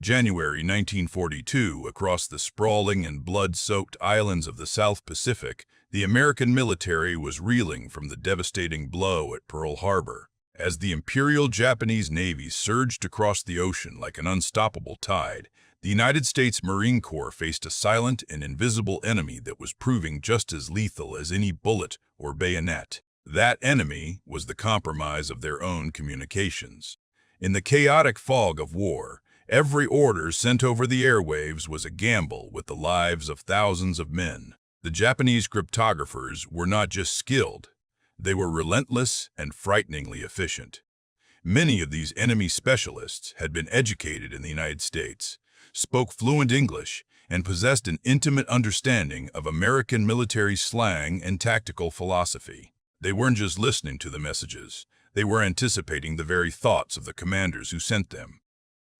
January 1942, across the sprawling and blood-soaked islands of the South Pacific, the American military was reeling from the devastating blow at Pearl Harbor. As the Imperial Japanese Navy surged across the ocean like an unstoppable tide, the United States Marine Corps faced a silent and invisible enemy that was proving just as lethal as any bullet or bayonet. That enemy was the compromise of their own communications. In the chaotic fog of war, every order sent over the airwaves was a gamble with the lives of thousands of men. The Japanese cryptographers were not just skilled, they were relentless and frighteningly efficient. Many of these enemy specialists had been educated in the United States, spoke fluent English, and possessed an intimate understanding of American military slang and tactical philosophy. They weren't just listening to the messages, they were anticipating the very thoughts of the commanders who sent them.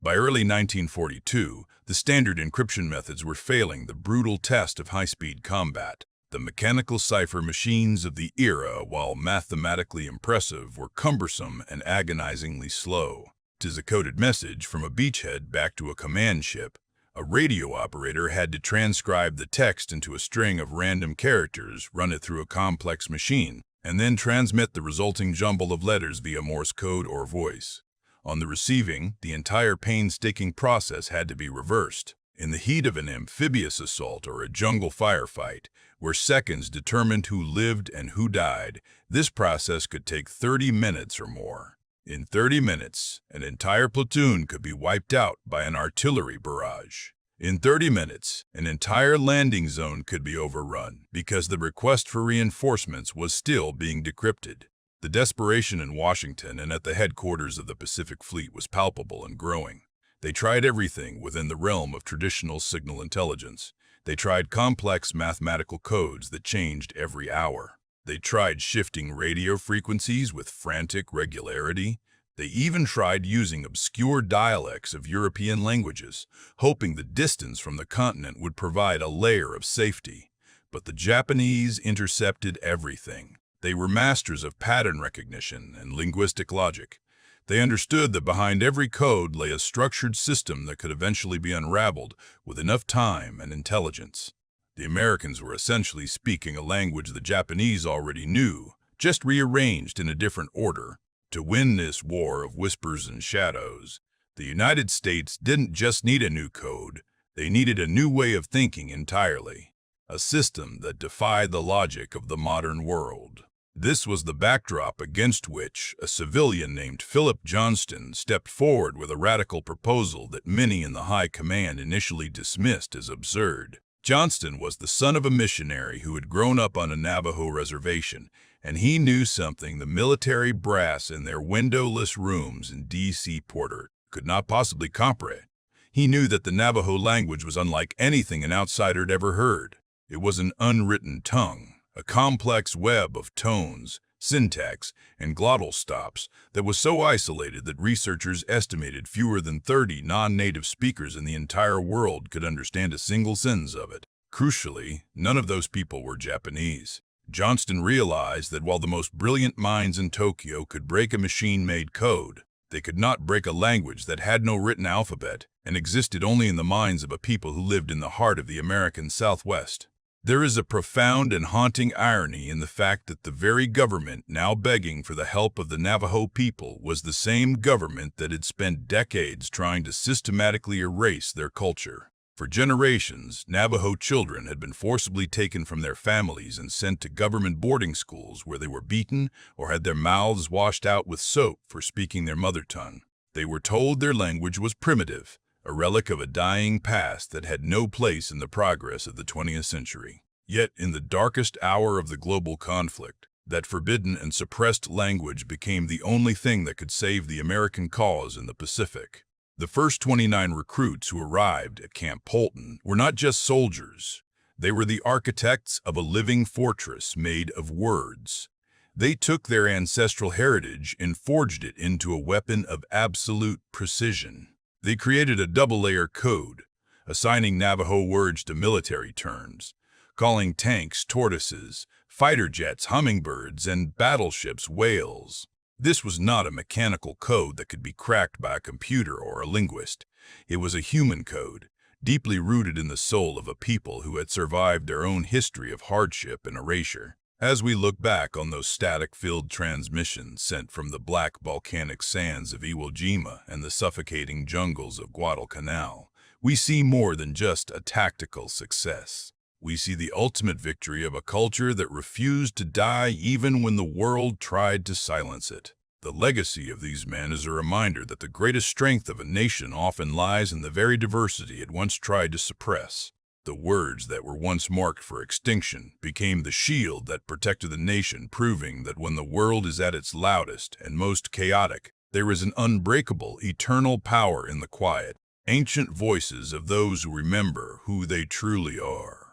By early 1942, the standard encryption methods were failing the brutal test of high-speed combat. The mechanical cipher machines of the era, while mathematically impressive, were cumbersome and agonizingly slow. To a coded message from a beachhead back to a command ship, a radio operator had to transcribe the text into a string of random characters, run it through a complex machine, and then transmit the resulting jumble of letters via Morse code or voice. On the receiving, the entire painstaking process had to be reversed. In the heat of an amphibious assault or a jungle firefight, where seconds determined who lived and who died, this process could take 30 minutes or more. In 30 minutes, an entire platoon could be wiped out by an artillery barrage. In 30 minutes, an entire landing zone could be overrun because the request for reinforcements was still being decrypted. The desperation in Washington and at the headquarters of the Pacific Fleet was palpable and growing. They tried everything within the realm of traditional signal intelligence. They tried complex mathematical codes that changed every hour. They tried shifting radio frequencies with frantic regularity. They even tried using obscure dialects of European languages, hoping the distance from the continent would provide a layer of safety. But the Japanese intercepted everything. They were masters of pattern recognition and linguistic logic. They understood that behind every code lay a structured system that could eventually be unraveled with enough time and intelligence. The Americans were essentially speaking a language the Japanese already knew, just rearranged in a different order. To win this war of whispers and shadows, the United States didn't just need a new code, they needed a new way of thinking entirely, a system that defied the logic of the modern world. This was the backdrop against which a civilian named Philip Johnston stepped forward with a radical proposal that many in the high command initially dismissed as absurd. Johnston was the son of a missionary who had grown up on a Navajo reservation, and he knew something the military brass in their windowless rooms in D.C. Porter could not possibly comprehend. He knew that the Navajo language was unlike anything an outsider had ever heard. It was an unwritten tongue, a complex web of tones, syntax, and glottal stops that was so isolated that researchers estimated fewer than 30 non-native speakers in the entire world could understand a single sentence of it. Crucially, none of those people were Japanese. Johnston realized that while the most brilliant minds in Tokyo could break a machine-made code, they could not break a language that had no written alphabet and existed only in the minds of a people who lived in the heart of the American Southwest. There is a profound and haunting irony in the fact that the very government now begging for the help of the Navajo people was the same government that had spent decades trying to systematically erase their culture. For generations, Navajo children had been forcibly taken from their families and sent to government boarding schools where they were beaten or had their mouths washed out with soap for speaking their mother tongue. They were told their language was primitive, a relic of a dying past that had no place in the progress of the 20th century. Yet, in the darkest hour of the global conflict, that forbidden and suppressed language became the only thing that could save the American cause in the Pacific. The first 29 recruits who arrived at Camp Polton were not just soldiers. They were the architects of a living fortress made of words. They took their ancestral heritage and forged it into a weapon of absolute precision. They created a double-layer code, assigning Navajo words to military terms, calling tanks tortoises, fighter jets hummingbirds, and battleships whales. This was not a mechanical code that could be cracked by a computer or a linguist. It was a human code, deeply rooted in the soul of a people who had survived their own history of hardship and erasure. As we look back on those static-filled transmissions sent from the black volcanic sands of Iwo Jima and the suffocating jungles of Guadalcanal, we see more than just a tactical success. We see the ultimate victory of a culture that refused to die even when the world tried to silence it. The legacy of these men is a reminder that the greatest strength of a nation often lies in the very diversity it once tried to suppress. The words that were once marked for extinction became the shield that protected the nation, proving that when the world is at its loudest and most chaotic, there is an unbreakable, eternal power in the quiet, ancient voices of those who remember who they truly are.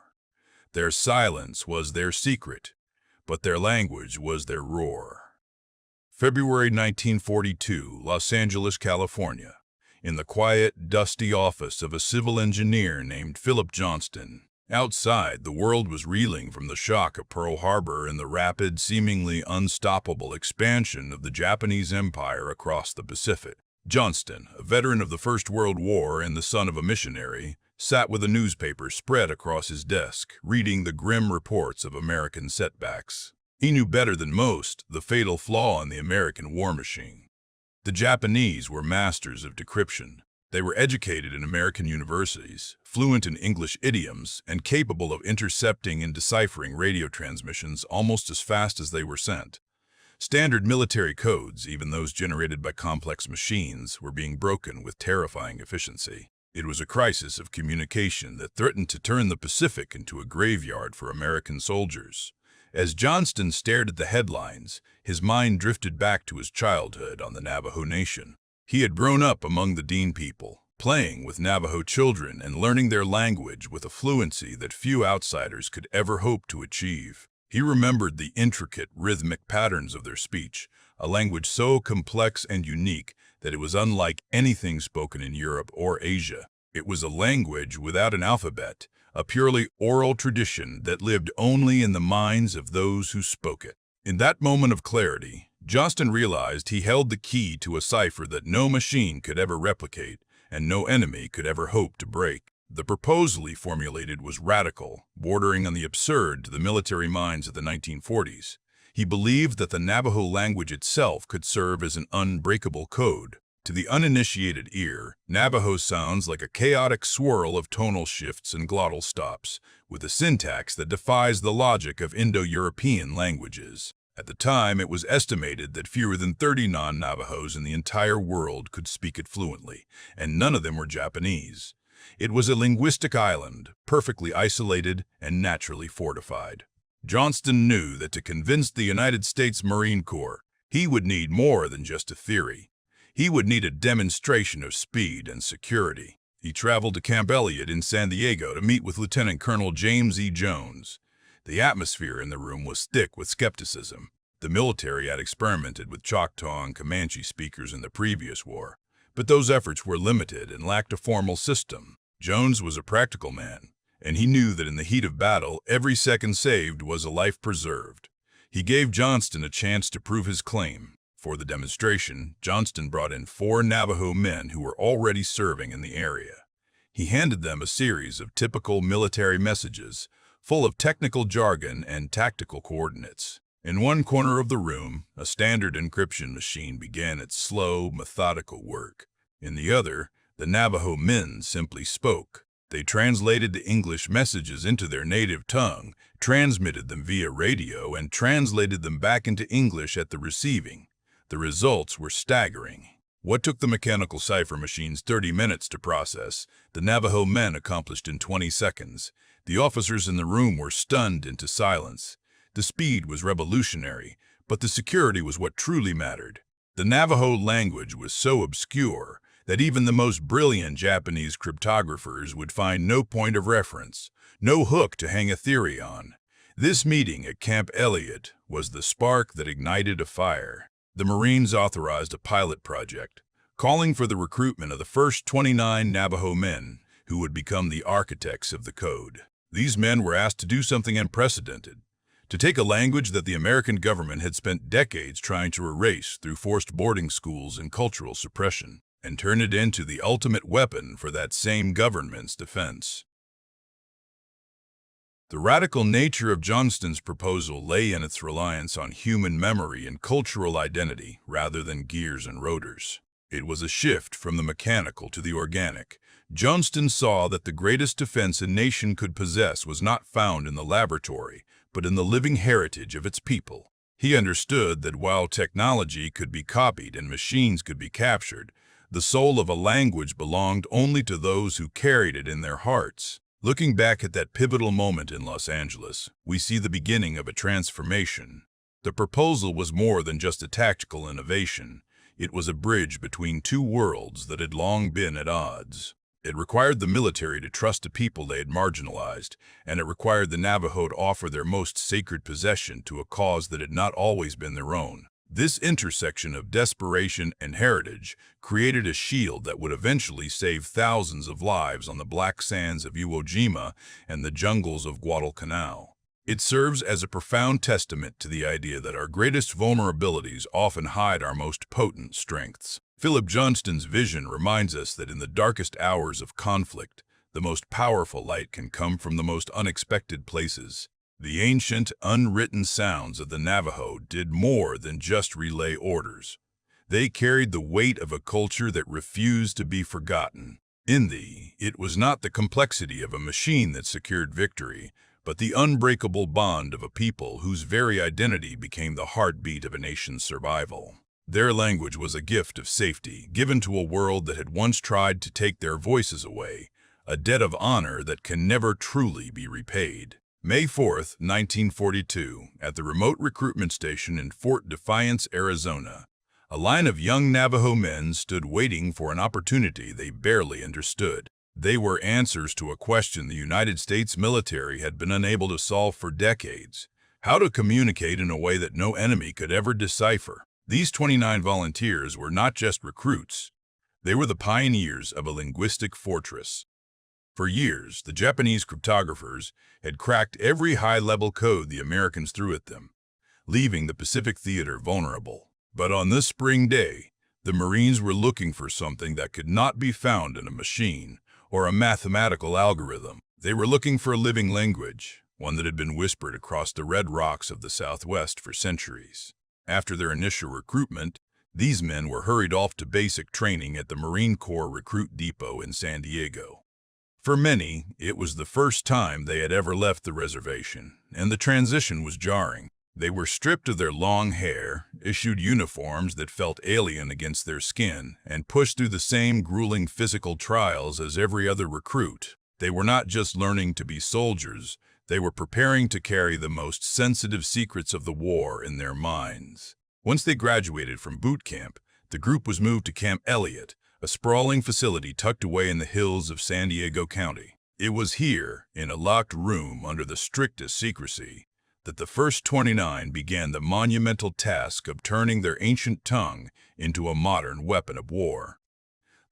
Their silence was their secret, but their language was their roar. February 1942, Los Angeles, California. In the quiet, dusty office of a civil engineer named Philip Johnston. Outside, the world was reeling from the shock of Pearl Harbor and the rapid, seemingly unstoppable expansion of the Japanese Empire across the Pacific. Johnston, a veteran of the First World War and the son of a missionary, sat with a newspaper spread across his desk, reading the grim reports of American setbacks. He knew better than most the fatal flaw in the American war machine. The Japanese were masters of decryption. They were educated in American universities, fluent in English idioms, and capable of intercepting and deciphering radio transmissions almost as fast as they were sent. Standard military codes, even those generated by complex machines, were being broken with terrifying efficiency. It was a crisis of communication that threatened to turn the Pacific into a graveyard for American soldiers. As Johnston stared at the headlines, his mind drifted back to his childhood on the Navajo Nation. He had grown up among the Dean people, playing with Navajo children and learning their language with a fluency that few outsiders could ever hope to achieve. He remembered the intricate, rhythmic patterns of their speech, a language so complex and unique that it was unlike anything spoken in Europe or Asia. It was a language without an alphabet, a purely oral tradition that lived only in the minds of those who spoke it. In that moment of clarity, Johnston realized he held the key to a cipher that no machine could ever replicate and no enemy could ever hope to break. The proposal he formulated was radical, bordering on the absurd to the military minds of the 1940s. He believed that the Navajo language itself could serve as an unbreakable code. To the uninitiated ear, Navajo sounds like a chaotic swirl of tonal shifts and glottal stops, with a syntax that defies the logic of Indo-European languages. At the time, it was estimated that fewer than 30 non-Navajos in the entire world could speak it fluently, and none of them were Japanese. It was a linguistic island, perfectly isolated and naturally fortified. Johnston knew that to convince the United States Marine Corps, he would need more than just a theory. He would need a demonstration of speed and security. He traveled to Camp Elliott in San Diego to meet with Lieutenant Colonel James E. Jones. The atmosphere in the room was thick with skepticism. The military had experimented with Choctaw and Comanche speakers in the previous war, but those efforts were limited and lacked a formal system. Jones was a practical man, and he knew that in the heat of battle, every second saved was a life preserved. He gave Johnston a chance to prove his claim. For the demonstration, Johnston brought in 4 Navajo men who were already serving in the area. He handed them a series of typical military messages, full of technical jargon and tactical coordinates. In one corner of the room, a standard encryption machine began its slow, methodical work. In the other, the Navajo men simply spoke. They translated the English messages into their native tongue, transmitted them via radio, and translated them back into English at the receiving. The results were staggering. What took the mechanical cipher machines 30 minutes to process, the Navajo men accomplished in 20 seconds. The officers in the room were stunned into silence. The speed was revolutionary, but the security was what truly mattered. The Navajo language was so obscure that even the most brilliant Japanese cryptographers would find no point of reference, no hook to hang a theory on. This meeting at Camp Elliott was the spark that ignited a fire. The Marines authorized a pilot project, calling for the recruitment of the first 29 Navajo men who would become the architects of the code. These men were asked to do something unprecedented, To take a language that the American government had spent decades trying to erase through forced boarding schools and cultural suppression, and turn it into the ultimate weapon for that same government's defense. The radical nature of Johnston's proposal lay in its reliance on human memory and cultural identity rather than gears and rotors. It was a shift from the mechanical to the organic. Johnston saw that the greatest defense a nation could possess was not found in the laboratory, but in the living heritage of its people. He understood that while technology could be copied and machines could be captured, the soul of a language belonged only to those who carried it in their hearts. Looking back at that pivotal moment in Los Angeles, we see the beginning of a transformation. The proposal was more than just a tactical innovation. It was a bridge between two worlds that had long been at odds. It required the military to trust a people they had marginalized, and it required the Navajo to offer their most sacred possession to a cause that had not always been their own. This intersection of desperation and heritage created a shield that would eventually save thousands of lives on the black sands of Iwo Jima and the jungles of Guadalcanal. It serves as a profound testament to the idea that our greatest vulnerabilities often hide our most potent strengths. Philip Johnston's vision reminds us that in the darkest hours of conflict, the most powerful light can come from the most unexpected places. The ancient, unwritten sounds of the Navajo did more than just relay orders. They carried the weight of a culture that refused to be forgotten. It was not the complexity of a machine that secured victory, but the unbreakable bond of a people whose very identity became the heartbeat of a nation's survival. Their language was a gift of safety given to a world that had once tried to take their voices away, a debt of honor that can never truly be repaid. May 4, 1942, at the remote recruitment station in Fort Defiance, Arizona, a line of young Navajo men stood waiting for an opportunity they barely understood. They were answers to a question the United States military had been unable to solve for decades: how to communicate in a way that no enemy could ever decipher. These 29 volunteers were not just recruits. They were the pioneers of a linguistic fortress. For years, the Japanese cryptographers had cracked every high-level code the Americans threw at them, leaving the Pacific theater vulnerable. But on this spring day, the Marines were looking for something that could not be found in a machine or a mathematical algorithm. They were looking for a living language, one that had been whispered across the red rocks of the Southwest for centuries. After their initial recruitment, these men were hurried off to basic training at the Marine Corps Recruit Depot in San Diego. For many, it was the first time they had ever left the reservation, and the transition was jarring. They were stripped of their long hair, issued uniforms that felt alien against their skin, and pushed through the same grueling physical trials as every other recruit. They were not just learning to be soldiers, they were preparing to carry the most sensitive secrets of the war in their minds. Once they graduated from boot camp, the group was moved to Camp Elliott, a sprawling facility tucked away in the hills of San Diego County. It was here, in a locked room under the strictest secrecy, that the first 29 began the monumental task of turning their ancient tongue into a modern weapon of war.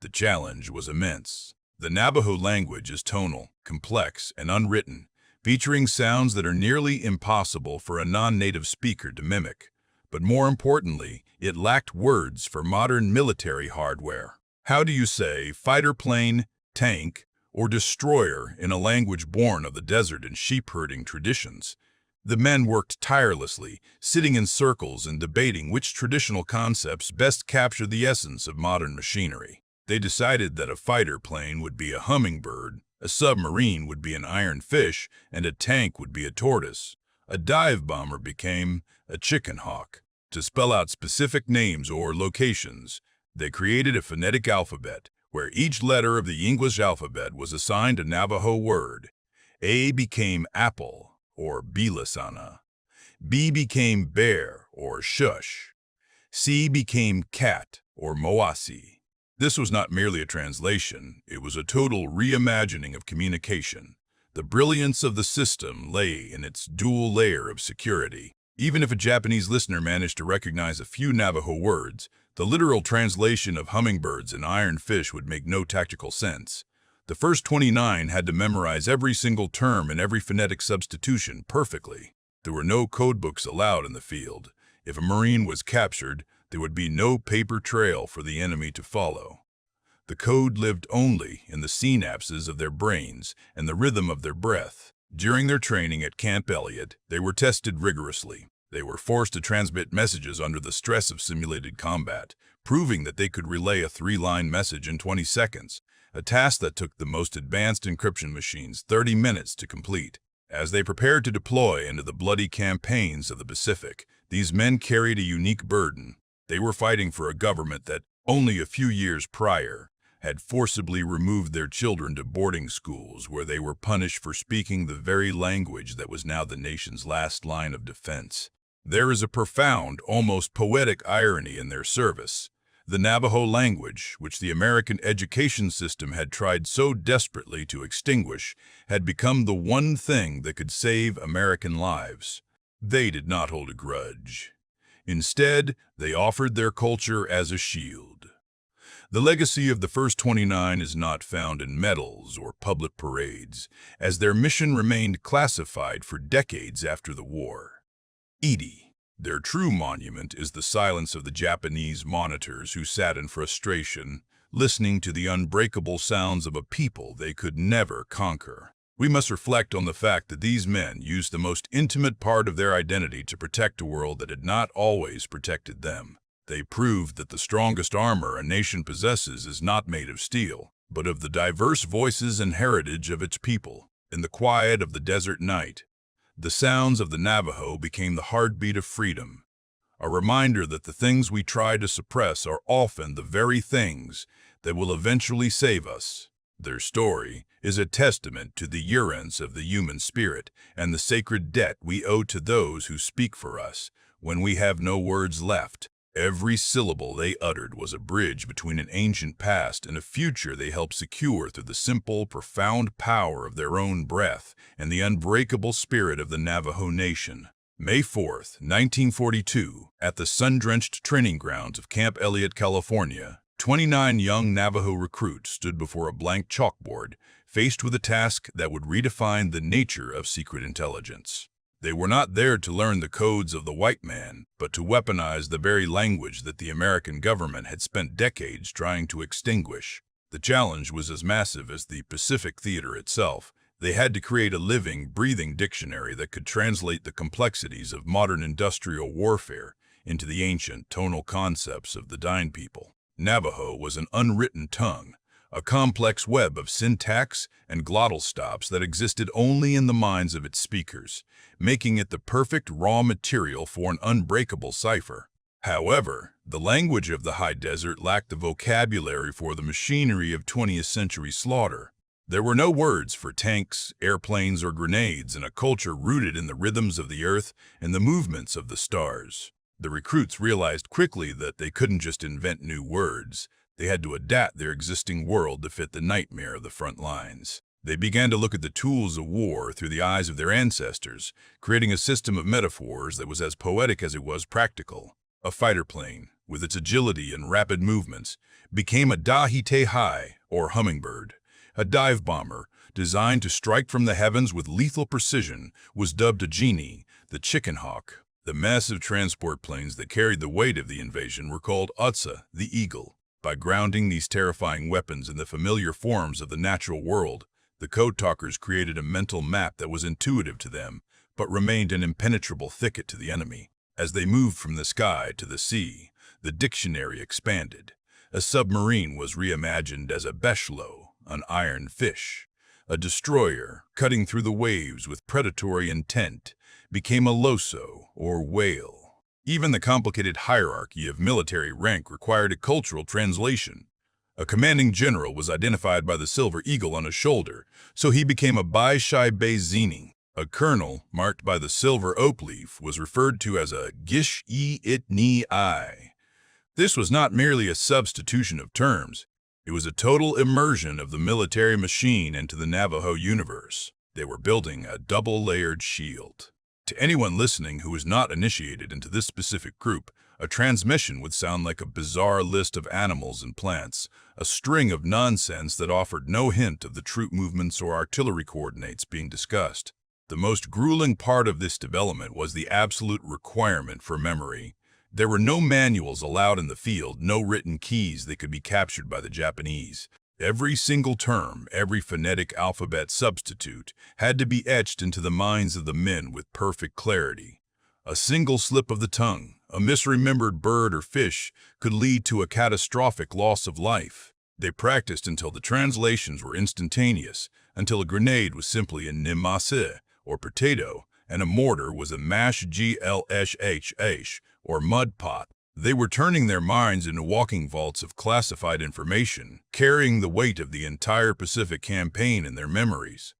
The challenge was immense. The Navajo language is tonal, complex, and unwritten, featuring sounds that are nearly impossible for a non-native speaker to mimic. But more importantly, it lacked words for modern military hardware. How do you say fighter plane, tank, or destroyer in a language born of the desert and sheep-herding traditions? The men worked tirelessly, sitting in circles and debating which traditional concepts best capture the essence of modern machinery. They decided that a fighter plane would be a hummingbird, a submarine would be an iron fish, and a tank would be a tortoise. A dive bomber became a chicken hawk. To spell out specific names or locations, they created a phonetic alphabet, where each letter of the English alphabet was assigned a Navajo word. A became apple, or bilasana. B became bear, or shush. C became cat, or moasi. This was not merely a translation, it was a total reimagining of communication. The brilliance of the system lay in its dual layer of security. Even if a Japanese listener managed to recognize a few Navajo words, the literal translation of hummingbirds and iron fish would make no tactical sense. The first 29 had to memorize every single term and every phonetic substitution perfectly. There were no codebooks allowed in the field. If a Marine was captured, there would be no paper trail for the enemy to follow. The code lived only in the synapses of their brains and the rhythm of their breath. During their training at Camp Elliott, they were tested rigorously. They were forced to transmit messages under the stress of simulated combat, proving that they could relay a 3-line message in 20 seconds, a task that took the most advanced encryption machines 30 minutes to complete. As they prepared to deploy into the bloody campaigns of the Pacific, these men carried a unique burden. They were fighting for a government that, only a few years prior, had forcibly removed their children to boarding schools where they were punished for speaking the very language that was now the nation's last line of defense. There is a profound, almost poetic irony in their service. The Navajo language, which the American education system had tried so desperately to extinguish, had become the one thing that could save American lives. They did not hold a grudge. Instead, they offered their culture as a shield. The legacy of the First 29 is not found in medals or public parades, as their mission remained classified for decades after the war. Edie. Their true monument is the silence of the Japanese monitors who sat in frustration, listening to the unbreakable sounds of a people they could never conquer. We must reflect on the fact that these men used the most intimate part of their identity to protect a world that had not always protected them. They proved that the strongest armor a nation possesses is not made of steel, but of the diverse voices and heritage of its people. In the quiet of the desert night, the sounds of the Navajo became the heartbeat of freedom, a reminder that the things we try to suppress are often the very things that will eventually save us. Their story is a testament to the urgence of the human spirit and the sacred debt we owe to those who speak for us when we have no words left. Every syllable they uttered was a bridge between an ancient past and a future they helped secure through the simple, profound power of their own breath and the unbreakable spirit of the Navajo Nation. May 4th, 1942, at the sun-drenched training grounds of Camp Elliott, California, 29 young Navajo recruits stood before a blank chalkboard, faced with a task that would redefine the nature of secret intelligence. They were not there to learn the codes of the white man, but to weaponize the very language that the American government had spent decades trying to extinguish. The challenge was as massive as the Pacific Theater itself. They had to create a living, breathing dictionary that could translate the complexities of modern industrial warfare into the ancient tonal concepts of the Dine people. Navajo was an unwritten tongue, a complex web of syntax and glottal stops that existed only in the minds of its speakers, making it the perfect raw material for an unbreakable cipher. However, the language of the high desert lacked the vocabulary for the machinery of 20th century slaughter. There were no words for tanks, airplanes, or grenades in a culture rooted in the rhythms of the earth and the movements of the stars. The recruits realized quickly that they couldn't just invent new words. They had to adapt their existing world to fit the nightmare of the front lines. They began to look at the tools of war through the eyes of their ancestors, creating a system of metaphors that was as poetic as it was practical. A fighter plane, with its agility and rapid movements, became a dahite-hai, or hummingbird. A dive bomber, designed to strike from the heavens with lethal precision, was dubbed a genie, the chicken hawk. The massive transport planes that carried the weight of the invasion were called Otsa, the eagle. By grounding these terrifying weapons in the familiar forms of the natural world, the code talkers created a mental map that was intuitive to them, but remained an impenetrable thicket to the enemy. As they moved from the sky to the sea, the dictionary expanded. A submarine was reimagined as a beshlo, an iron fish. A destroyer, cutting through the waves with predatory intent, became a loso, or whale. Even the complicated hierarchy of military rank required a cultural translation. A commanding general was identified by the silver eagle on his shoulder, so he became a bai-shai-bei-zini. A colonel, marked by the silver oak leaf, was referred to as a gish-e-it-ni-I. This was not merely a substitution of terms. It was a total immersion of the military machine into the Navajo universe. They were building a double-layered shield. To anyone listening who was not initiated into this specific group, a transmission would sound like a bizarre list of animals and plants, a string of nonsense that offered no hint of the troop movements or artillery coordinates being discussed. The most grueling part of this development was the absolute requirement for memory. There were no manuals allowed in the field, no written keys that could be captured by the Japanese. Every single term, every phonetic alphabet substitute had to be etched into the minds of the men with perfect clarity. A single slip of the tongue, a misremembered bird or fish, could lead to a catastrophic loss of life. They practiced until the translations were instantaneous, until a grenade was simply a nimase, or potato, and a mortar was a mash glsh, or mud pot. They were turning their minds into walking vaults of classified information, carrying the weight of the entire Pacific campaign in their memories.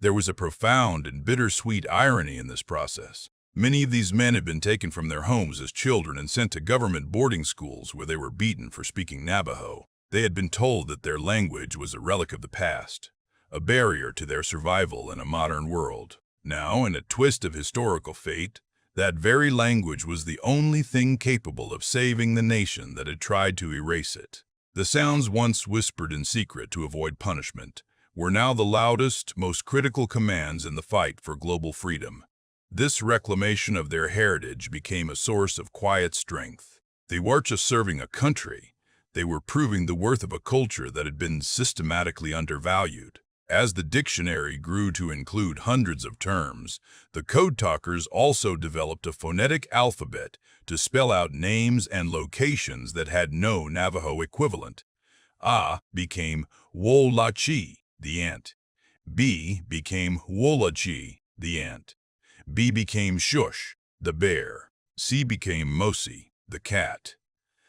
There was a profound and bittersweet irony in this process. Many of these men had been taken from their homes as children and sent to government boarding schools where they were beaten for speaking Navajo. They had been told that their language was a relic of the past, a barrier to their survival in a modern world. Now, in a twist of historical fate, that very language was the only thing capable of saving the nation that had tried to erase it. The sounds once whispered in secret to avoid punishment were now the loudest, most critical commands in the fight for global freedom. This reclamation of their heritage became a source of quiet strength. They weren't just serving a country, they were proving the worth of a culture that had been systematically undervalued. As the dictionary grew to include hundreds of terms, the code talkers also developed a phonetic alphabet to spell out names and locations that had no Navajo equivalent. A became Wolachi, the ant. B became Wolachi, the ant. B became Shush, the bear. C became Mosi, the cat.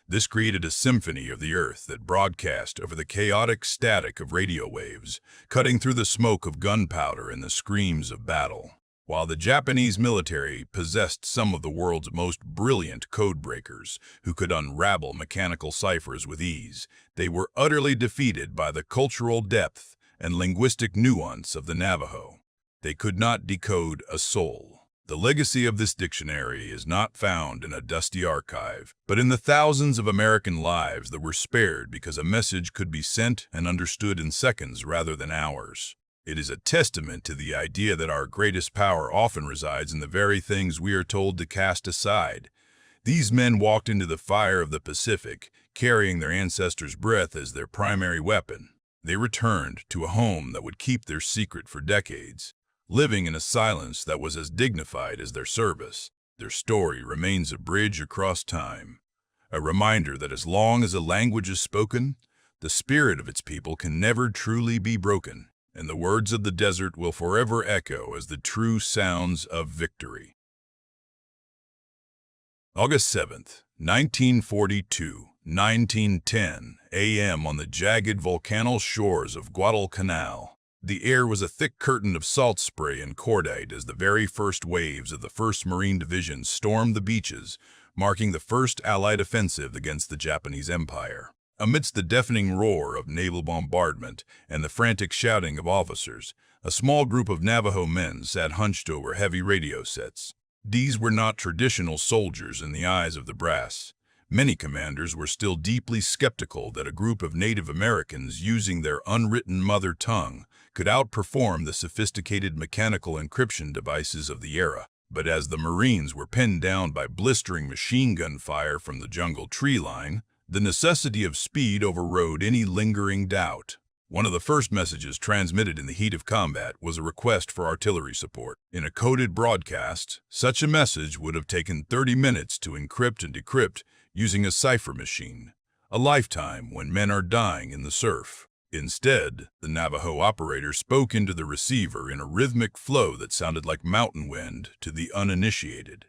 This created a symphony of the earth that broadcast over the chaotic static of radio waves, cutting through the smoke of gunpowder and the screams of battle. While the Japanese military possessed some of the world's most brilliant code breakers who could unravel mechanical ciphers with ease, they were utterly defeated by the cultural depth and linguistic nuance of the Navajo. They could not decode a soul. The legacy of this dictionary is not found in a dusty archive, but in the thousands of American lives that were spared because a message could be sent and understood in seconds rather than hours. It is a testament to the idea that our greatest power often resides in the very things we are told to cast aside. These men walked into the fire of the Pacific, carrying their ancestors' breath as their primary weapon. They returned to a home that would keep their secret for decades, living in a silence that was as dignified as their service. Their story remains a bridge across time, a reminder that as long as a language is spoken, the spirit of its people can never truly be broken, and the words of the desert will forever echo as the true sounds of victory. August 7th, 1942, 1910 a.m. on the jagged volcanic shores of Guadalcanal. The air was a thick curtain of salt spray and cordite as the very first waves of the 1st Marine Division stormed the beaches, marking the first Allied offensive against the Japanese Empire. Amidst the deafening roar of naval bombardment and the frantic shouting of officers, a small group of Navajo men sat hunched over heavy radio sets. These were not traditional soldiers in the eyes of the brass. Many commanders were still deeply skeptical that a group of Native Americans using their unwritten mother tongue could outperform the sophisticated mechanical encryption devices of the era. But as the Marines were pinned down by blistering machine gun fire from the jungle tree line, the necessity of speed overrode any lingering doubt. One of the first messages transmitted in the heat of combat was a request for artillery support. In a coded broadcast, such a message would have taken 30 minutes to encrypt and decrypt using a cipher machine, a lifetime when men are dying in the surf. Instead, the Navajo operator spoke into the receiver in a rhythmic flow that sounded like mountain wind to the uninitiated.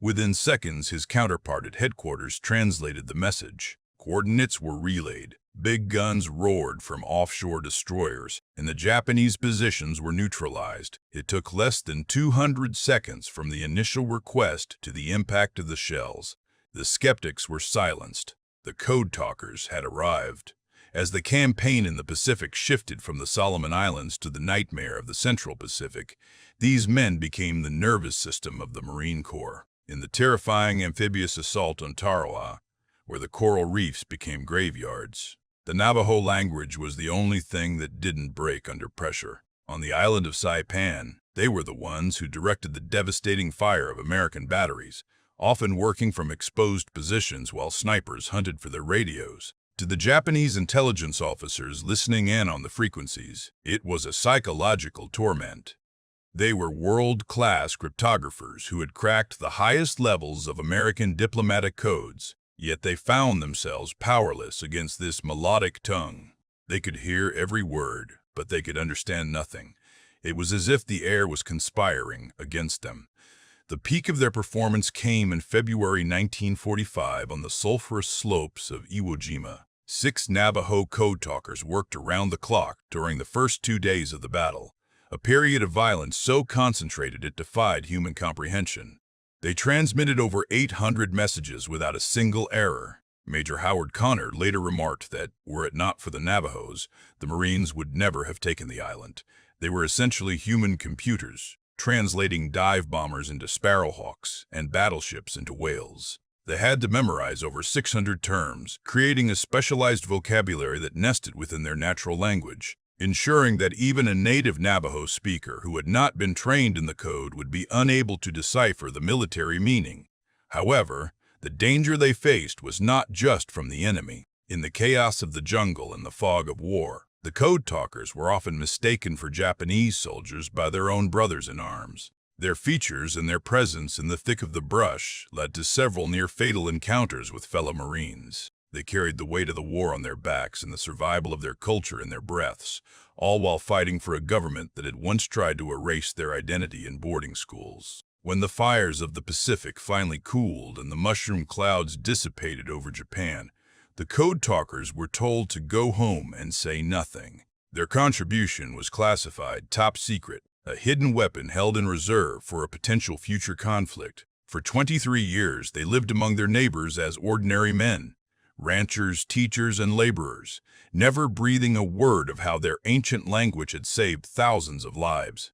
Within seconds, his counterpart at headquarters translated the message. Coordinates were relayed, big guns roared from offshore destroyers, and the Japanese positions were neutralized. It took less than 200 seconds from the initial request to the impact of the shells. The skeptics were silenced. The code talkers had arrived. As the campaign in the Pacific shifted from the Solomon Islands to the nightmare of the Central Pacific, these men became the nervous system of the Marine Corps. In the terrifying amphibious assault on Tarawa, where the coral reefs became graveyards, the Navajo language was the only thing that didn't break under pressure. On the island of Saipan, they were the ones who directed the devastating fire of American batteries, often working from exposed positions while snipers hunted for their radios. To the Japanese intelligence officers listening in on the frequencies, it was a psychological torment. They were world-class cryptographers who had cracked the highest levels of American diplomatic codes, yet they found themselves powerless against this melodic tongue. They could hear every word, but they could understand nothing. It was as if the air was conspiring against them. The peak of their performance came in February 1945 on the sulphurous slopes of Iwo Jima. 6 Navajo code talkers worked around the clock during the first 2 days of the battle, a period of violence so concentrated it defied human comprehension. They transmitted over 800 messages without a single error. Major Howard Connor later remarked that, were it not for the Navajos, the Marines would never have taken the island. They were essentially human computers, translating dive bombers into sparrowhawks and battleships into whales. They had to memorize over 600 terms, creating a specialized vocabulary that nested within their natural language, ensuring that even a native Navajo speaker who had not been trained in the code would be unable to decipher the military meaning. However, the danger they faced was not just from the enemy. In the chaos of the jungle and the fog of war, the code talkers were often mistaken for Japanese soldiers by their own brothers in arms. Their features and their presence in the thick of the brush led to several near-fatal encounters with fellow Marines. They carried the weight of the war on their backs and the survival of their culture in their breaths, all while fighting for a government that had once tried to erase their identity in boarding schools. When the fires of the Pacific finally cooled and the mushroom clouds dissipated over Japan, the code talkers were told to go home and say nothing. Their contribution was classified top secret, a hidden weapon held in reserve for a potential future conflict. For 23 years, they lived among their neighbors as ordinary men, ranchers, teachers, and laborers, never breathing a word of how their ancient language had saved thousands of lives.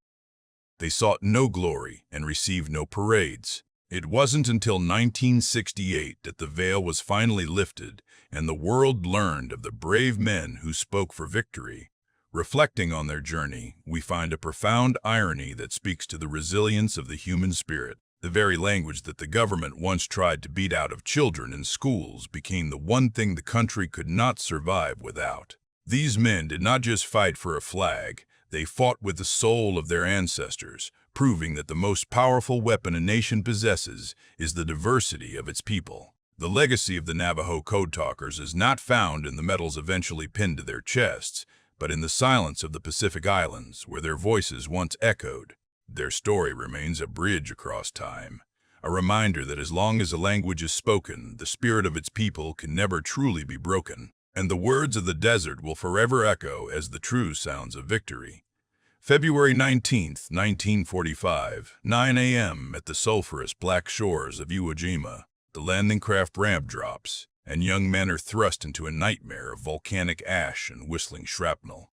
They sought no glory and received no parades. It wasn't until 1968 that the veil was finally lifted and the world learned of the brave men who spoke for victory. Reflecting on their journey, we find a profound irony that speaks to the resilience of the human spirit. The very language that the government once tried to beat out of children in schools became the one thing the country could not survive without. These men did not just fight for a flag, they fought with the soul of their ancestors, proving that the most powerful weapon a nation possesses is the diversity of its people. The legacy of the Navajo code talkers is not found in the medals eventually pinned to their chests, but in the silence of the Pacific Islands, where their voices once echoed. Their story remains a bridge across time, a reminder that as long as a language is spoken, the spirit of its people can never truly be broken, and the words of the desert will forever echo as the true sounds of victory. February 19, 1945, 9 a.m. at the sulphurous black shores of Iwo Jima, the landing craft ramp drops, and young men are thrust into a nightmare of volcanic ash and whistling shrapnel.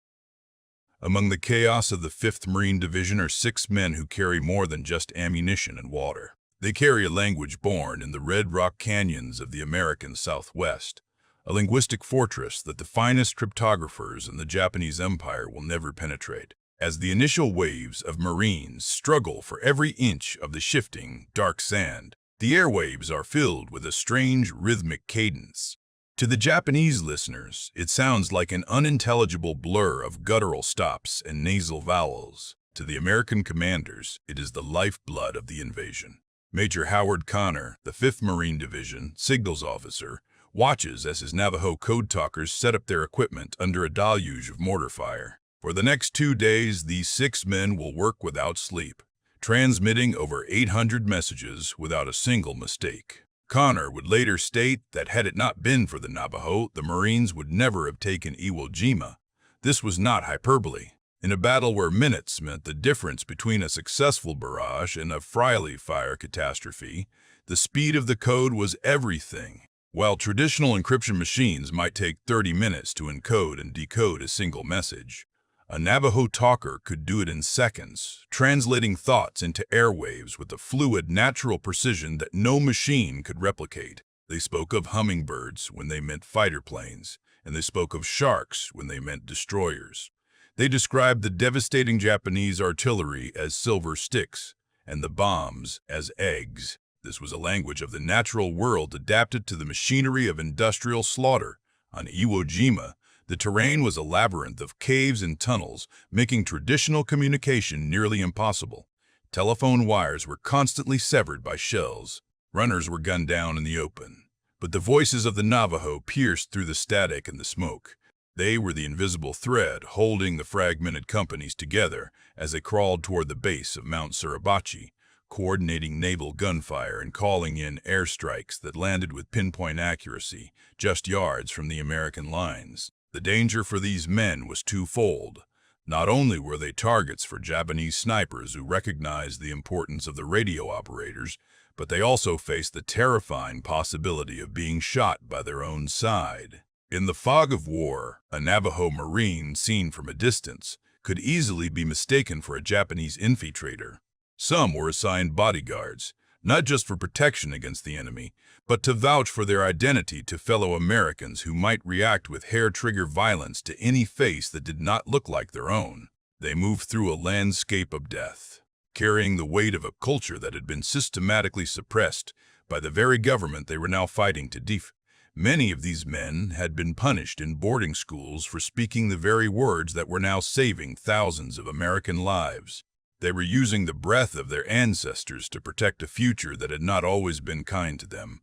Among the chaos of the 5th Marine Division are 6 men who carry more than just ammunition and water. They carry a language born in the red rock canyons of the American Southwest, a linguistic fortress that the finest cryptographers in the Japanese Empire will never penetrate. As the initial waves of Marines struggle for every inch of the shifting, dark sand, the airwaves are filled with a strange rhythmic cadence. To the Japanese listeners, it sounds like an unintelligible blur of guttural stops and nasal vowels. To the American commanders, it is the lifeblood of the invasion. Major Howard Connor, the 5th Marine Division, signals officer, watches as his Navajo code talkers set up their equipment under a deluge of mortar fire. For the next 2 days, these 6 men will work without sleep, transmitting over 800 messages without a single mistake. Connor would later state that had it not been for the Navajo, the Marines would never have taken Iwo Jima. This was not hyperbole. In a battle where minutes meant the difference between a successful barrage and a friendly fire catastrophe, the speed of the code was everything. While traditional encryption machines might take 30 minutes to encode and decode a single message, a Navajo talker could do it in seconds, translating thoughts into airwaves with a fluid, natural precision that no machine could replicate. They spoke of hummingbirds when they meant fighter planes, and they spoke of sharks when they meant destroyers. They described the devastating Japanese artillery as silver sticks and the bombs as eggs. This was a language of the natural world adapted to the machinery of industrial slaughter. On Iwo Jima, the terrain was a labyrinth of caves and tunnels, making traditional communication nearly impossible. Telephone wires were constantly severed by shells. Runners were gunned down in the open. But the voices of the Navajo pierced through the static and the smoke. They were the invisible thread holding the fragmented companies together as they crawled toward the base of Mount Suribachi, coordinating naval gunfire and calling in airstrikes that landed with pinpoint accuracy just yards from the American lines. The danger for these men was twofold. Not only were they targets for Japanese snipers who recognized the importance of the radio operators, but they also faced the terrifying possibility of being shot by their own side. In the fog of war, a Navajo Marine seen from a distance could easily be mistaken for a Japanese infiltrator. Some were assigned bodyguards, not just for protection against the enemy, but to vouch for their identity to fellow Americans who might react with hair-trigger violence to any face that did not look like their own. They moved through a landscape of death, carrying the weight of a culture that had been systematically suppressed by the very government they were now fighting to defeat. Many of these men had been punished in boarding schools for speaking the very words that were now saving thousands of American lives. They were using the breath of their ancestors to protect a future that had not always been kind to them.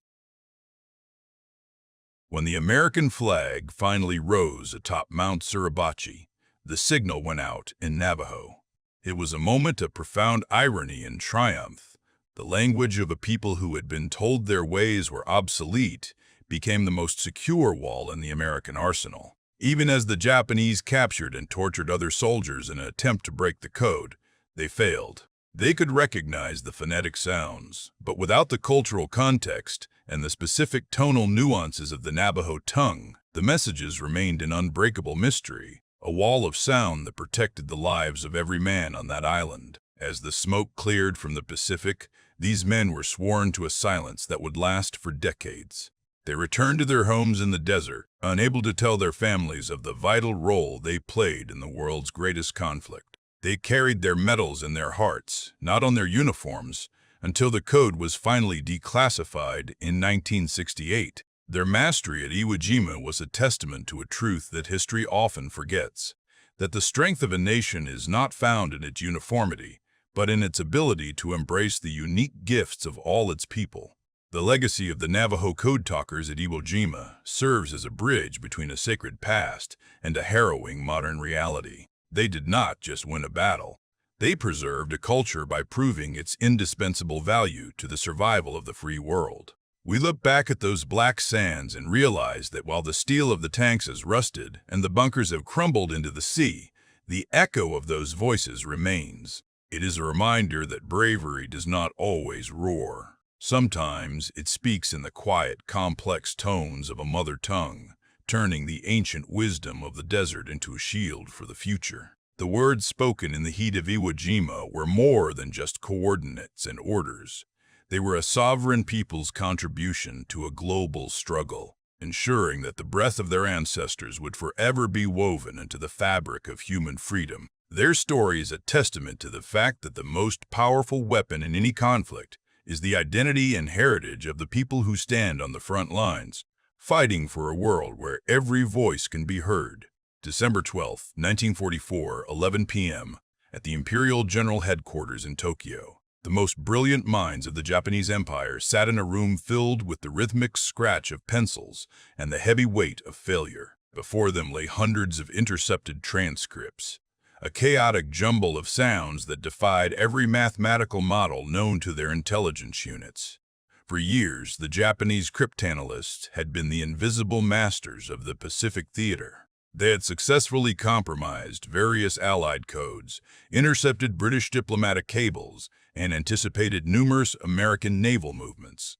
When the American flag finally rose atop Mount Suribachi, the signal went out in Navajo. It was a moment of profound irony and triumph. The language of a people who had been told their ways were obsolete became the most secure wall in the American arsenal. Even as the Japanese captured and tortured other soldiers in an attempt to break the code, they failed. They could recognize the phonetic sounds, but without the cultural context and the specific tonal nuances of the Navajo tongue, the messages remained an unbreakable mystery, a wall of sound that protected the lives of every man on that island. As the smoke cleared from the Pacific, these men were sworn to a silence that would last for decades. They returned to their homes in the desert, unable to tell their families of the vital role they played in the world's greatest conflict. They carried their medals in their hearts, not on their uniforms, until the code was finally declassified in 1968. Their mastery at Iwo Jima was a testament to a truth that history often forgets, that the strength of a nation is not found in its uniformity, but in its ability to embrace the unique gifts of all its people. The legacy of the Navajo code talkers at Iwo Jima serves as a bridge between a sacred past and a harrowing modern reality. They did not just win a battle. They preserved a culture by proving its indispensable value to the survival of the free world. We look back at those black sands and realize that while the steel of the tanks has rusted and the bunkers have crumbled into the sea, the echo of those voices remains. It is a reminder that bravery does not always roar. Sometimes it speaks in the quiet, complex tones of a mother tongue, turning the ancient wisdom of the desert into a shield for the future. The words spoken in the heat of Iwo Jima were more than just coordinates and orders. They were a sovereign people's contribution to a global struggle, ensuring that the breath of their ancestors would forever be woven into the fabric of human freedom. Their story is a testament to the fact that the most powerful weapon in any conflict is the identity and heritage of the people who stand on the front lines, fighting for a world where every voice can be heard. December 12, 1944, 11 p.m., at the Imperial General Headquarters in Tokyo. The most brilliant minds of the Japanese Empire sat in a room filled with the rhythmic scratch of pencils and the heavy weight of failure. Before them lay hundreds of intercepted transcripts, a chaotic jumble of sounds that defied every mathematical model known to their intelligence units. For years, the Japanese cryptanalysts had been the invisible masters of the Pacific theater. They had successfully compromised various Allied codes, intercepted British diplomatic cables, and anticipated numerous American naval movements.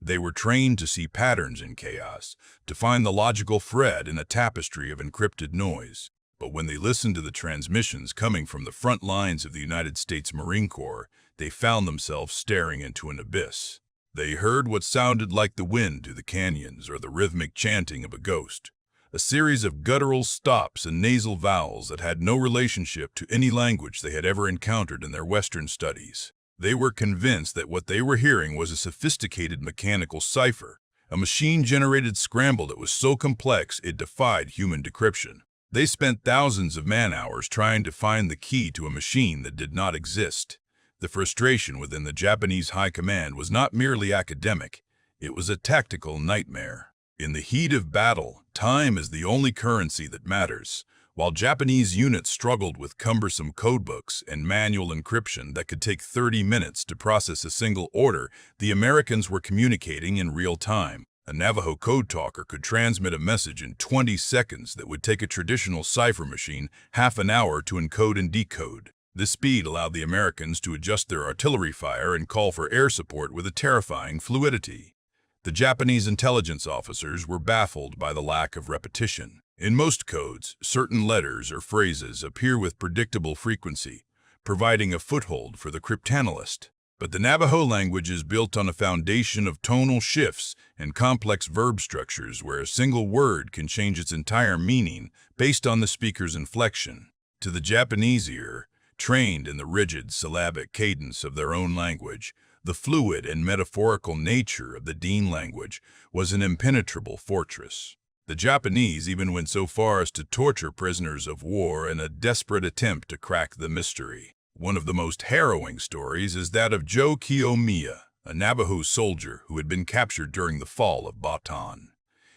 They were trained to see patterns in chaos, to find the logical thread in a tapestry of encrypted noise. But when they listened to the transmissions coming from the front lines of the United States Marine Corps, they found themselves staring into an abyss. They heard what sounded like the wind through the canyons or the rhythmic chanting of a ghost. a series of guttural stops and nasal vowels that had no relationship to any language they had ever encountered in their Western studies. They were convinced that what they were hearing was a sophisticated mechanical cipher, a machine-generated scramble that was so complex it defied human decryption. They spent thousands of man-hours trying to find the key to a machine that did not exist. The frustration within the Japanese high command was not merely academic, it was a tactical nightmare. In the heat of battle, time is the only currency that matters. While Japanese units struggled with cumbersome codebooks and manual encryption that could take 30 minutes to process a single order, the Americans were communicating in real time. A Navajo code talker could transmit a message in 20 seconds that would take a traditional cipher machine half an hour to encode and decode. This speed allowed the Americans to adjust their artillery fire and call for air support with a terrifying fluidity. The Japanese intelligence officers were baffled by the lack of repetition. In most codes, certain letters or phrases appear with predictable frequency, providing a foothold for the cryptanalyst. But the Navajo language is built on a foundation of tonal shifts and complex verb structures where a single word can change its entire meaning based on the speaker's inflection. To the Japanese ear, trained in the rigid syllabic cadence of their own language, the fluid and metaphorical nature of the Dean language was an impenetrable fortress. The Japanese even went so far as to torture prisoners of war in a desperate attempt to crack the mystery. One of the most harrowing stories is that of Joe Kiyomiya, a Navajo soldier who had been captured during the fall of Bataan.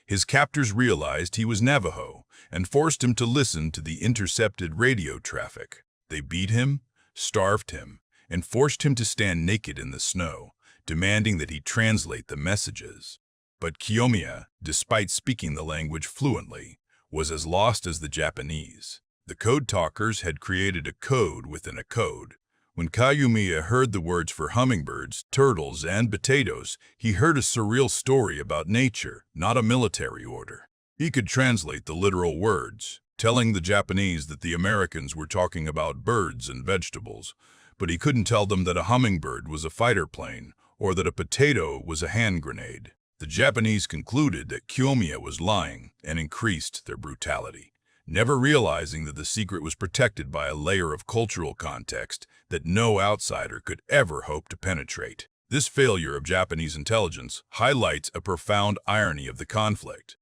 His captors realized he was Navajo and forced him to listen to the intercepted radio traffic. They beat him, starved him, and forced him to stand naked in the snow, demanding that he translate the messages. But Kiyomiya, despite speaking the language fluently, was as lost as the Japanese. The code talkers had created a code within a code. When Kiyomiya heard the words for hummingbirds, turtles, and potatoes, he heard a surreal story about nature, not a military order. He could translate the literal words, telling the Japanese that the Americans were talking about birds and vegetables, but he couldn't tell them that a hummingbird was a fighter plane or that a potato was a hand grenade. The Japanese concluded that Kiyomiya was lying and increased their brutality, never realizing that the secret was protected by a layer of cultural context that no outsider could ever hope to penetrate. This failure of Japanese intelligence highlights a profound irony of the conflict.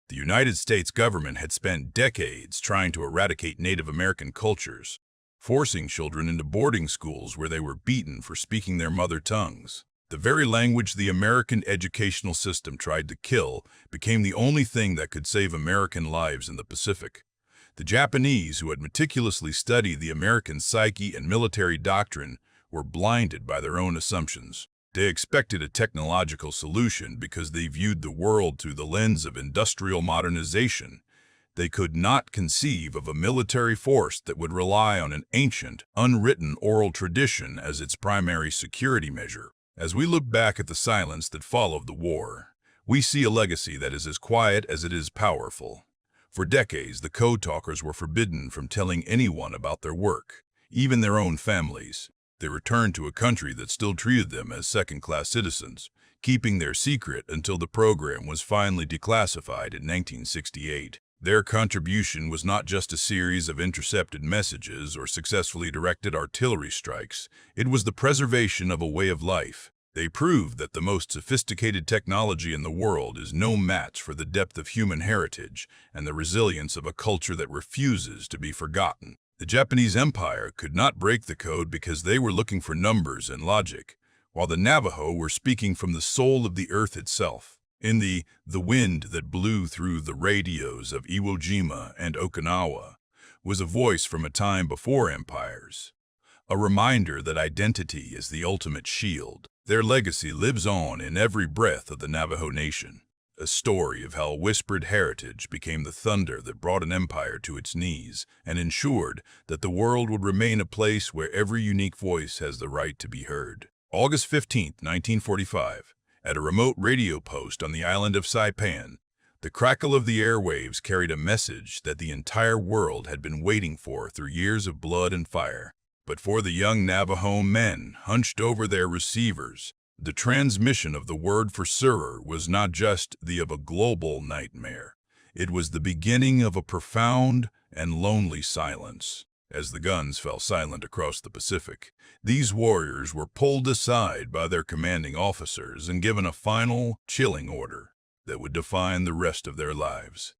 The United States government had spent decades trying to eradicate Native American cultures, forcing children into boarding schools where they were beaten for speaking their mother tongues. The very language the American educational system tried to kill became the only thing that could save American lives in the Pacific. The Japanese, who had meticulously studied the American psyche and military doctrine, were blinded by their own assumptions. They expected a technological solution because they viewed the world through the lens of industrial modernization. They could not conceive of a military force that would rely on an ancient, unwritten oral tradition as its primary security measure. As we look back at the silence that followed the war, we see a legacy that is as quiet as it is powerful. For decades, the code talkers were forbidden from telling anyone about their work, even their own families. They returned to a country that still treated them as second-class citizens, keeping their secret until the program was finally declassified in 1968. Their contribution was not just a series of intercepted messages or successfully directed artillery strikes. It was the preservation of a way of life. They proved that the most sophisticated technology in the world is no match for the depth of human heritage and the resilience of a culture that refuses to be forgotten. The Japanese Empire could not break the code because they were looking for numbers and logic, while the Navajo were speaking from the soul of the earth itself. In the wind that blew through the radios of Iwo Jima and Okinawa was a voice from a time before empires, a reminder that identity is the ultimate shield. Their legacy lives on in every breath of the Navajo Nation, a story of how whispered heritage became the thunder that brought an empire to its knees and ensured that the world would remain a place where every unique voice has the right to be heard. August 15, 1945. At a remote radio post on the island of Saipan, the crackle of the airwaves carried a message that the entire world had been waiting for through years of blood and fire. But for the young Navajo men hunched over their receivers, the transmission of the word for Surur was not just the of a global nightmare. It was the beginning of a profound and lonely silence. As the guns fell silent across the Pacific, these warriors were pulled aside by their commanding officers and given a final, chilling order that would define the rest of their lives.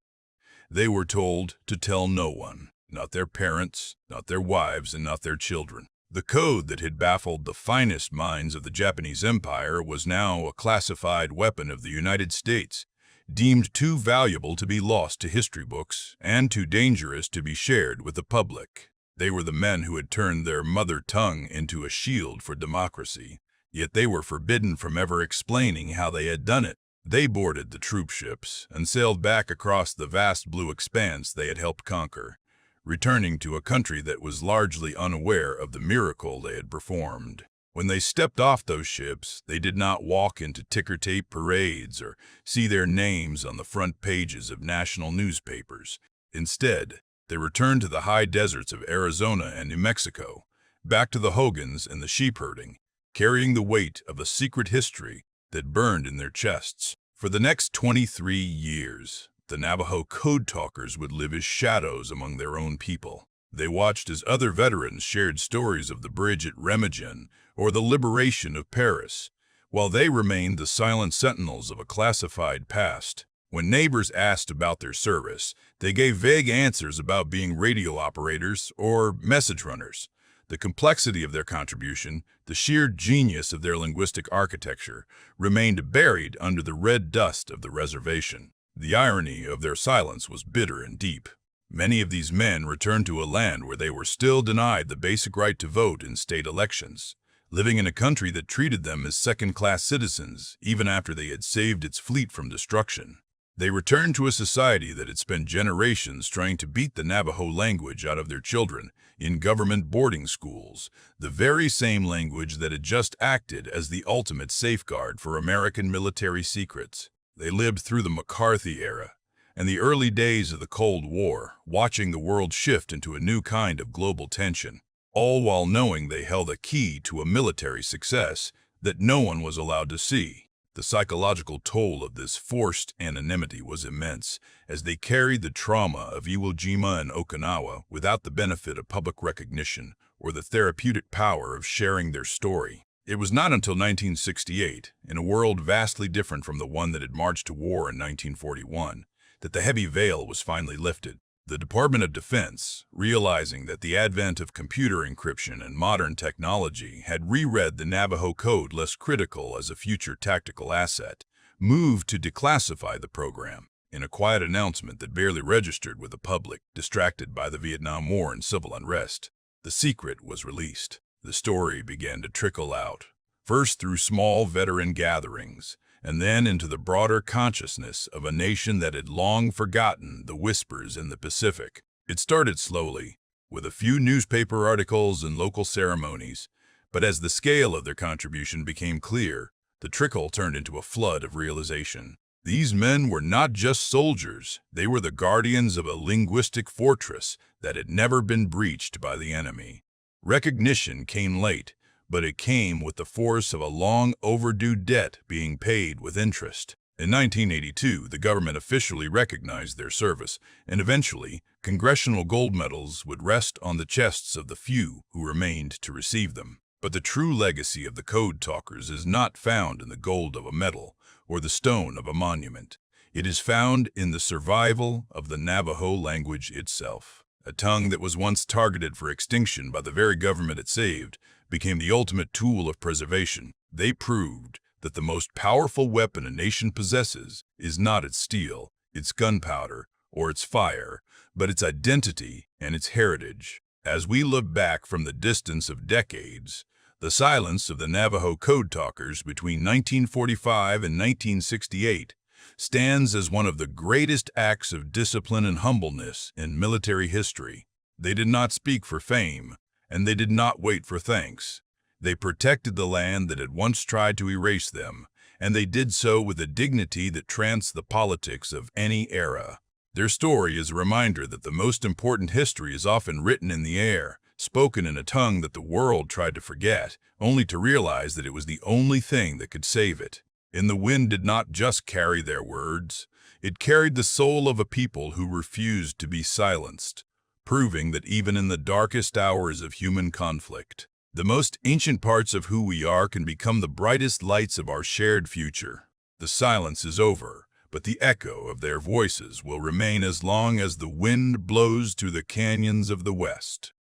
They were told to tell no one, not their parents, not their wives, and not their children. The code that had baffled the finest minds of the Japanese Empire was now a classified weapon of the United States, deemed too valuable to be lost to history books and too dangerous to be shared with the public. They were the men who had turned their mother tongue into a shield for democracy, yet they were forbidden from ever explaining how they had done it. They boarded the troop ships and sailed back across the vast blue expanse they had helped conquer, returning to a country that was largely unaware of the miracle they had performed. When they stepped off those ships, they did not walk into ticker-tape parades or see their names on the front pages of national newspapers. Instead, they returned to the high deserts of Arizona and New Mexico, back to the Hogans and the sheep-herding, carrying the weight of a secret history that burned in their chests. For the next 23 years, the Navajo code talkers would live as shadows among their own people. They watched as other veterans shared stories of the bridge at Remagen or the liberation of Paris, while they remained the silent sentinels of a classified past. When neighbors asked about their service, they gave vague answers about being radio operators or message runners. The complexity of their contribution, the sheer genius of their linguistic architecture, remained buried under the red dust of the reservation. The irony of their silence was bitter and deep. Many of these men returned to a land where they were still denied the basic right to vote in state elections, living in a country that treated them as second-class citizens even after they had saved its fleet from destruction. They returned to a society that had spent generations trying to beat the Navajo language out of their children in government boarding schools, the very same language that had just acted as the ultimate safeguard for American military secrets. They lived through the McCarthy era and the early days of the Cold War, watching the world shift into a new kind of global tension, all while knowing they held a key to a military success that no one was allowed to see. The psychological toll of this forced anonymity was immense, as they carried the trauma of Iwo Jima and Okinawa without the benefit of public recognition or the therapeutic power of sharing their story. It was not until 1968, in a world vastly different from the one that had marched to war in 1941, that the heavy veil was finally lifted. The Department of Defense, realizing that the advent of computer encryption and modern technology had reread the Navajo code less critical as a future tactical asset, moved to declassify the program. In a quiet announcement that barely registered with the public, distracted by the Vietnam War and civil unrest, the secret was released. The story began to trickle out, first through small veteran gatherings, and then into the broader consciousness of a nation that had long forgotten the whispers in the Pacific. It started slowly, with a few newspaper articles and local ceremonies, but as the scale of their contribution became clear, the trickle turned into a flood of realization. These men were not just soldiers, they were the guardians of a linguistic fortress that had never been breached by the enemy. Recognition came late, but it came with the force of a long overdue debt being paid with interest. In 1982, the government officially recognized their service, and eventually, congressional gold medals would rest on the chests of the few who remained to receive them. But the true legacy of the code talkers is not found in the gold of a medal or the stone of a monument. It is found in the survival of the Navajo language itself. A tongue that was once targeted for extinction by the very government it saved became the ultimate tool of preservation. They proved that the most powerful weapon a nation possesses is not its steel, its gunpowder, or its fire, but its identity and its heritage. As we look back from the distance of decades, the silence of the Navajo code talkers between 1945 and 1968 stands as one of the greatest acts of discipline and humbleness in military history. They did not speak for fame, and they did not wait for thanks. They protected the land that had once tried to erase them, and they did so with a dignity that tranced the politics of any era. Their story is a reminder that the most important history is often written in the air, spoken in a tongue that the world tried to forget, only to realize that it was the only thing that could save it. And the wind did not just carry their words, It carried the soul of a people who refused to be silenced, proving that even in the darkest hours of human conflict, the most ancient parts of who we are can become the brightest lights of our shared future. The silence is over, but the echo of their voices will remain as long as the wind blows through the canyons of the West.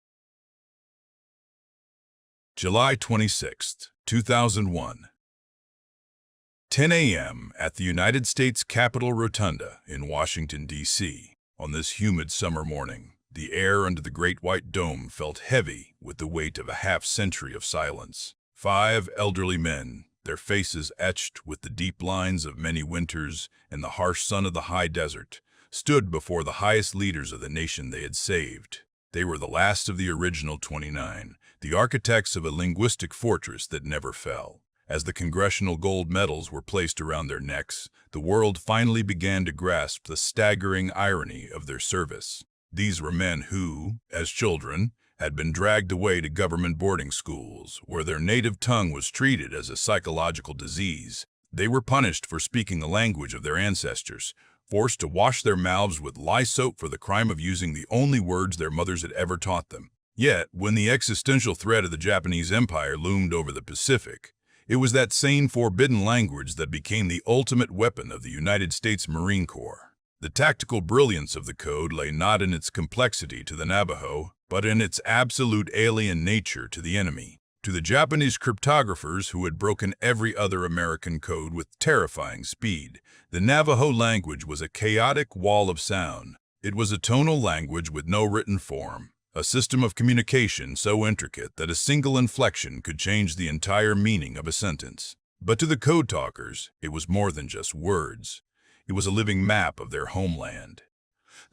July 26, 2001. 10 a.m. at the United States Capitol Rotunda in Washington, D.C. On this humid summer morning, the air under the Great White Dome felt heavy with the weight of a half-century of silence. 5 elderly men, their faces etched with the deep lines of many winters and the harsh sun of the high desert, stood before the highest leaders of the nation they had saved. They were the last of the original 29, the architects of a linguistic fortress that never fell. As the congressional gold medals were placed around their necks, the world finally began to grasp the staggering irony of their service. These were men who, as children, had been dragged away to government boarding schools, where their native tongue was treated as a psychological disease. They were punished for speaking the language of their ancestors, forced to wash their mouths with lye soap for the crime of using the only words their mothers had ever taught them. Yet, when the existential threat of the Japanese Empire loomed over the Pacific, it was that same forbidden language that became the ultimate weapon of the United States Marine Corps. The tactical brilliance of the code lay not in its complexity to the Navajo, but in its absolute alien nature to the enemy. To the Japanese cryptographers who had broken every other American code with terrifying speed, the Navajo language was a chaotic wall of sound. It was a tonal language with no written form, a system of communication so intricate that a single inflection could change the entire meaning of a sentence. But to the code talkers, it was more than just words. It was a living map of their homeland.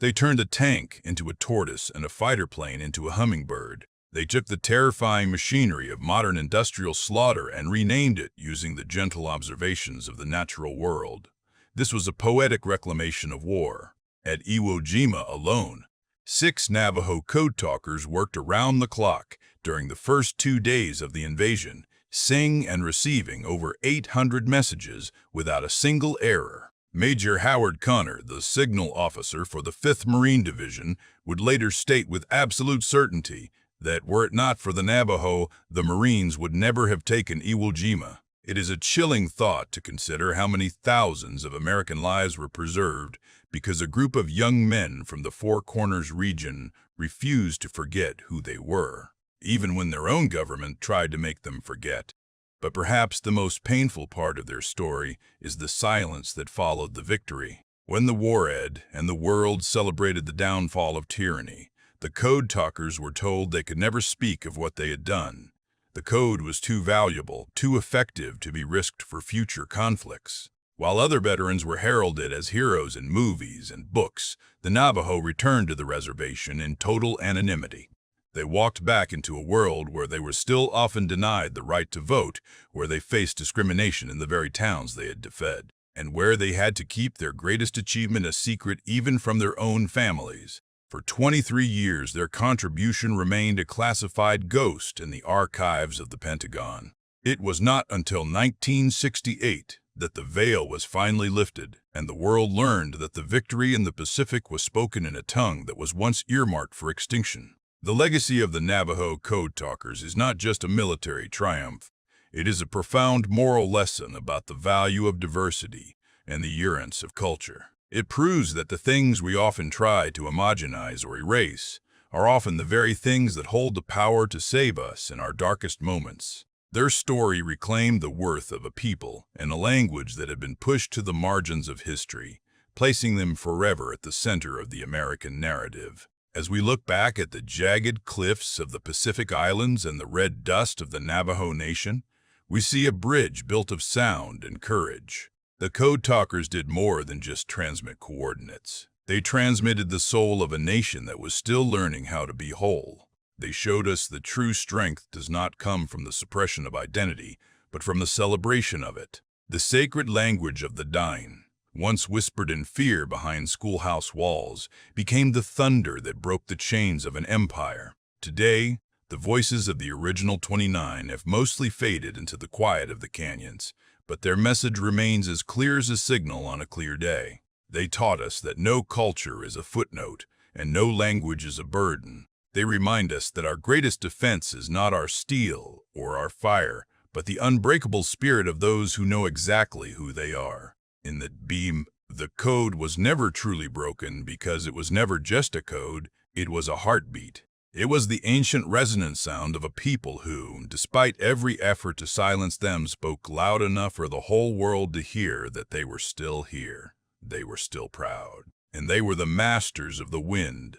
They turned a tank into a tortoise and a fighter plane into a hummingbird. They took the terrifying machinery of modern industrial slaughter and renamed it using the gentle observations of the natural world. This was a poetic reclamation of war. At Iwo Jima alone, 6 Navajo code talkers worked around the clock during the first 2 days of the invasion, sending and receiving over 800 messages without a single error. Major Howard Connor, the signal officer for the 5th Marine Division, would later state with absolute certainty that were it not for the Navajo, the Marines would never have taken Iwo Jima. It is a chilling thought to consider how many thousands of American lives were preserved because a group of young men from the Four Corners region refused to forget who they were, even when their own government tried to make them forget. But perhaps the most painful part of their story is the silence that followed the victory. When the war ended and the world celebrated the downfall of tyranny, the code talkers were told they could never speak of what they had done. The code was too valuable, too effective to be risked for future conflicts. While other veterans were heralded as heroes in movies and books, the Navajo returned to the reservation in total anonymity. They walked back into a world where they were still often denied the right to vote, where they faced discrimination in the very towns they had defended, and where they had to keep their greatest achievement a secret even from their own families. For 23 years, their contribution remained a classified ghost in the archives of the Pentagon. It was not until 1968 that the veil was finally lifted, and the world learned that the victory in the Pacific was spoken in a tongue that was once earmarked for extinction. The legacy of the Navajo code talkers is not just a military triumph. It is a profound moral lesson about the value of diversity and the urgence of culture. It proves that the things we often try to homogenize or erase are often the very things that hold the power to save us in our darkest moments. Their story reclaimed the worth of a people and a language that had been pushed to the margins of history, placing them forever at the center of the American narrative. As we look back at the jagged cliffs of the Pacific Islands and the red dust of the Navajo Nation, we see a bridge built of sound and courage. The code talkers did more than just transmit coordinates. They transmitted the soul of a nation that was still learning how to be whole. They showed us that true strength does not come from the suppression of identity, but from the celebration of it. The sacred language of the dying, once whispered in fear behind schoolhouse walls, became the thunder that broke the chains of an empire. Today, the voices of the original 29 have mostly faded into the quiet of the canyons, but their message remains as clear as a signal on a clear day. They taught us that no culture is a footnote and no language is a burden. They remind us that our greatest defense is not our steel or our fire, but the unbreakable spirit of those who know exactly who they are. In the beam, the code was never truly broken because it was never just a code, it was a heartbeat. It was the ancient resonant sound of a people who, despite every effort to silence them, spoke loud enough for the whole world to hear that they were still here. They were still proud. And they were the masters of the wind,